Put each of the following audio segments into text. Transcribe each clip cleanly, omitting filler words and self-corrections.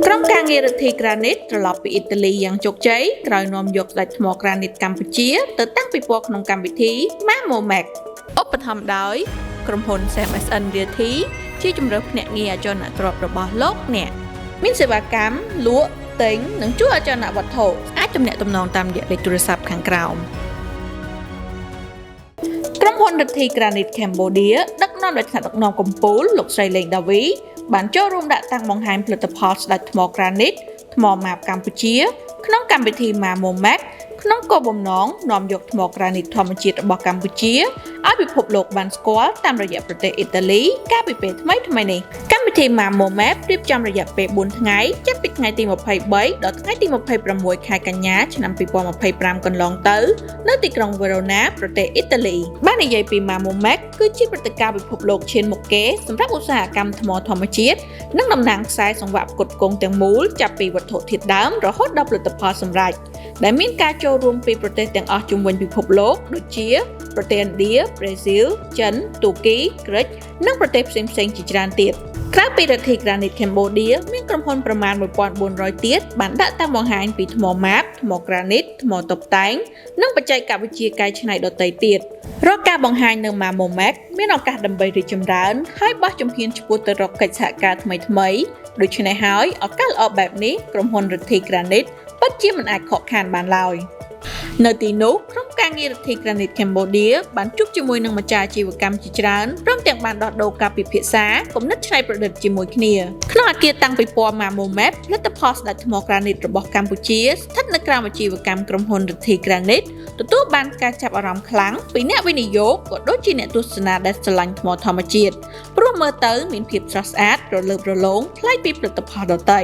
ក្រុមការងាររដ្ឋាភិបាលក្រានីតត្រឡប់ពីអ៊ីតាលីយ៉ាងជោគជ័យក្រោយនាំយកស្ដេចថ្មក្រានីតកម្ពុជាទៅតាំងពិព័រណ៍ក្នុងកម្មវិធី MAMOMAC ឧបត្ថម្ភដោយក្រុមហ៊ុន CMSN Realty ជាជម្រើសភ្នាក់ងារអចលនទ្រព្យរបស់លោកអ្នកមានសេវាកម្មលក់ទិញនិងជួលអចលនវត្ថុអាចទំនាក់ទំនងតាមរយៈលេខទូរស័ព្ទខាងក្រោមក្រុមហ៊ុនរដ្ឋាភិបាលក្រានីតកម្ពុជាដឹកនាំដោយថ្នាក់ដឹកនាំកម្ពុជាលោកស្រីលេងដាវីបានចូលរួមដាក់តាំងបង្ហាញផលិតផលស្ដេចថ្មក្រានីតថ្មម៉ាបកម្ពុជាក្នុងកម្មវិធី MAMOMAC ក្នុងគោលបំណងនាំយកថ្មក្រានីតធម្មជាតិរបស់កម្ពុជាឲ្យពិភពលោកបានស្គាល់តាមរយៈប្រទេសអ៊ីតាលីកាលពីពេលថ្មីនេះកម្មវិធី MAMOMAC រៀបចំរយៈពេល4ថ្ងៃចាប់ពីថ្ងៃទី23ដល់ថ្ងៃទី26ខែកញ្ញាឆ្នាំ2025កន្លងទៅនៅទីក្រុងវេរ៉ូណាប្រទេសអ៊ីតាលីបាននិយាយពី MAMOMAC គឺជាព្រឹត្តិការណ៍ពិភពលោកឈានមុខគេសម្រាប់ឧស្សាហកម្មថ្មធម្មជាតិនិងតំណាងខ្សែសង្វាក់ផ្គត់ផ្គង់ទាំងមូលចាប់ពីវត្ថុធាតុដើមរហូតដល់ផលិតផលសម្រេចដែលមានការចូលរួមពីប្រទេសទាំងអស់ជុំវិញពិភពលោកដូចជាប្រទេសឥណ្ឌា ប្រេស៊ីល ចិន ទូគី ក្រិចនិងប្រទេសផ្សេងៗជាច្រើនទៀតក្រៅពីរដ្ឋាភិបាលក្រានីតកម្ពុជាមានក្រុមហ៊ុនប្រមាណ 1400 ទៀតបានដាក់តាំងបង្ហាញពីថ្មម៉ាបថ្មក្រានីតថ្មតុបតែងនិងបច្ចេកវិទ្យាកែច្នៃដទៃទៀតរាល់ការបង្ហាញនៅ MAMOMAC មានឱកាសដើម្បីរីកចម្រើនហើយបោះជំហានឆ្ពោះទៅរកកិច្ចសហការថ្មីៗដូច្នេះហើយឱកាសល្អបែបនេះក្រុមហ៊ុនរដ្ឋាភិបាលក្រានីតពិតជាមិនអាចខកខានបានឡើយនៅទីនោះក្រុមការងាររដ្ឋាភិបាលក្រានីតកម្ពុជាបានជួបជាមួយនឹងម្ចាស់អាជីវកម្មជាច្រើនព្រមទាំងបានដោះដូរការពិភាក្សាគំនិតច្នៃប្រឌិតជាមួយគ្នាក្នុងអគារតាំងពិព័រណ៍ MAMOMAC ផលិតផលស្ដេចថ្មក្រានីតរបស់កម្ពុជាស្ថិតនៅក្រោមអាជីវកម្មក្រុមហ៊ុនរដ្ឋាភិបាលក្រានីតទទួលបានការចាប់អារម្មណ៍ខ្លាំងពីអ្នកវិនិយោគក៏ដូចជាអ្នកទស្សនាដែលស្រឡាញ់ថ្មធម្មជាតិព្រោះមើលទៅមានភាពស្រស់ស្អាតរលើបរលោងប្លែកពីផលិតផលដទៃ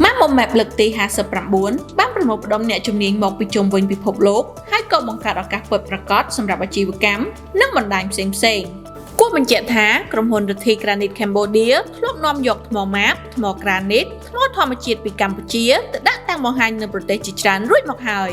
MAMOMAC លើកទី59បានប្រមូលផ្ដុំអ្នកជំនាញមកពីជុំវិញពិភពលោកហើយក៏បង្កើតឱកាសពិតប្រាកដសម្រាប់អាជីវកម្មនិងបណ្ដាញផ្សេងៗគួរបញ្ជាក់ថាក្រុមហ៊ុនរដ្ឋាភិបាលក្រានីតកម្ពុជាធ្លាប់នាំយកថ្មម៉ាបថ្មក្រានីតថ្មធម្មជាតិពីកម្ពុជាទៅដាក់តាំងបង្ហាញនៅប្រទេសជាច្រើនរួចមកហើយ